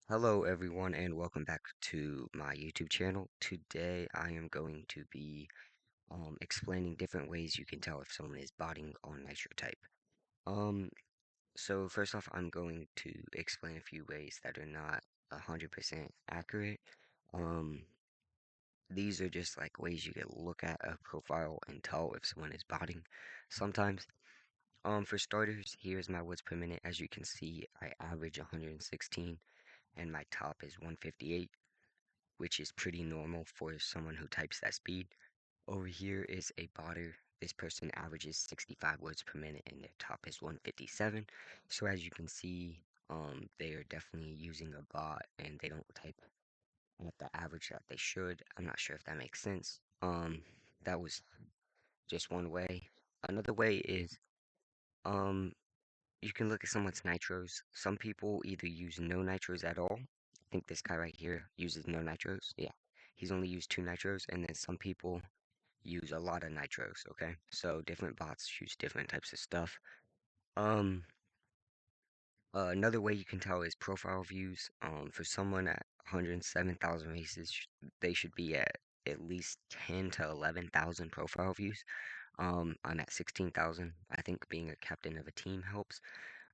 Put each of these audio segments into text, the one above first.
Hello everyone and welcome back to my YouTube channel. Today I am going to be explaining different ways you can tell if someone is botting on Nitro Type. Um, so first off I'm going to explain a few ways that are not 100% accurate. Um, these are just like ways you can look at a profile and tell if someone is botting sometimes. For starters, here's my words per minute. As you can see, I average 116 and my top is 158, which is pretty normal for someone who types that speed. Over here is a botter. This person averages 65 words per minute and their top is 157. So as you can see, they are definitely using a bot and they don't type at the average that they should. I'm not sure if that makes sense. That was just one way. Another way is, um, you can look at someone's nitros. Some people either use no nitros at all. I think this guy right here uses no nitros. Yeah, he's only used two nitros, and then some people use a lot of nitros. Okay, so different bots use different types of stuff. Um, Another way you can tell is profile views. For someone at 107,000 races, they should be at least 10 to 11,000 profile views. I'm at 16,000. I think being a captain of a team helps.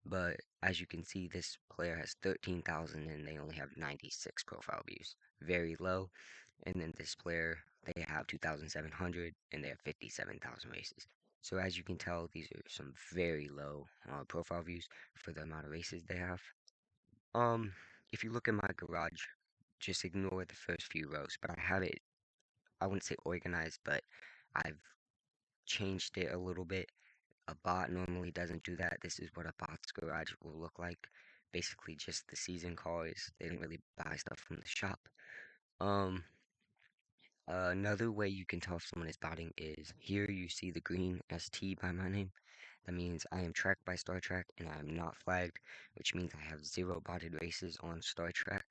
But as you can see, this player has 13,000 and they only have 96 profile views. Very low. And then this player, they have 2,700 and they have 57,000 races. So as you can tell, these are some very low profile views for the amount of races they have. Um, if you look at my garage, just ignore the first few rows, but I have it, I wouldn't say organized, but I've changed it a little bit. A bot normally doesn't do that. This is what a bot's garage will look like. Basically, just the season cars. They don't really buy stuff from the shop. Um, Another way you can tell if someone is botting is here you see the green ST by my name. That means I am tracked by Star Trek and I am not flagged, which means I have 0 botted races on Star Trek.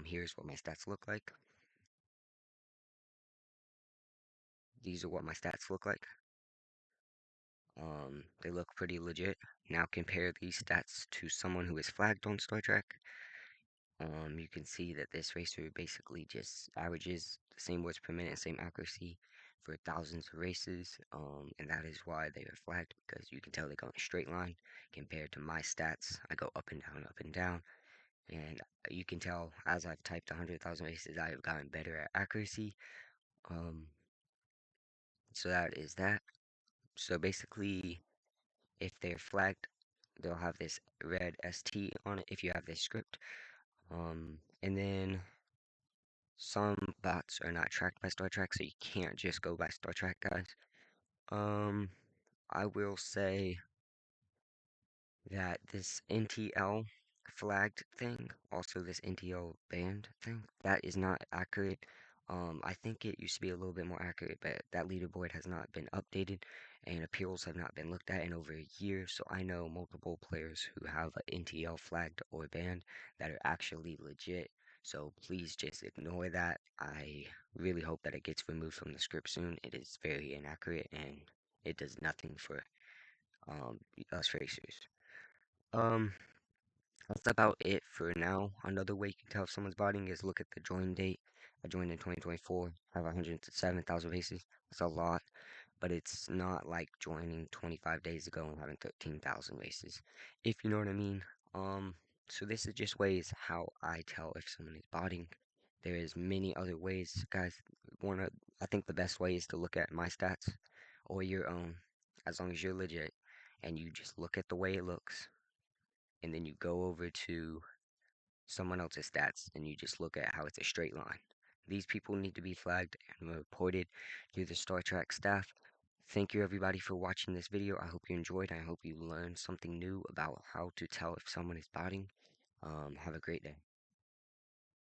Here's what my stats look like. These are what my stats look like. They look pretty legit. Now compare these stats to someone who is flagged on Star Trek. You can see that this racer basically just averages the same words per minute, same accuracy for thousands of races. And that is why they are flagged because you can tell they go in a straight line compared to my stats. I go up and down, up and down. And you can tell as I've typed 100,000 races, I have gotten better at accuracy. Um, so that is that. So basically, if they're flagged, they'll have this red ST on it if you have this script. And then some bots are not tracked by Star Trek, so you can't just go by Star Trek, guys. Um, I will say that this NTL flagged thing, also this NTL banned thing, that is not accurate. I think it used to be a little bit more accurate, but that leaderboard has not been updated and appeals have not been looked at in over a year. So I know multiple players who have a NTL flagged or banned that are actually legit. So please just ignore that. I really hope that it gets removed from the script soon. It is very inaccurate and it does nothing for um, us racers. Um, that's about it for now. Another way you can tell if someone's botting is look at the join date. I joined in 2024. I have 107,000 races. That's a lot, but it's not like joining 25 days ago and having 13,000 races, if you know what I mean. So this is just ways how I tell if someone is botting. There is many other ways, guys. I think the best way is to look at my stats or your own, as long as you're legit, and you just look at the way it looks and then you go over to someone else's stats and you just look at how it's a straight line. These people need to be flagged and reported to the Star Trek staff. Thank you everybody for watching this video. I hope you enjoyed. I hope you learned something new about how to tell if someone is botting. Have a great day.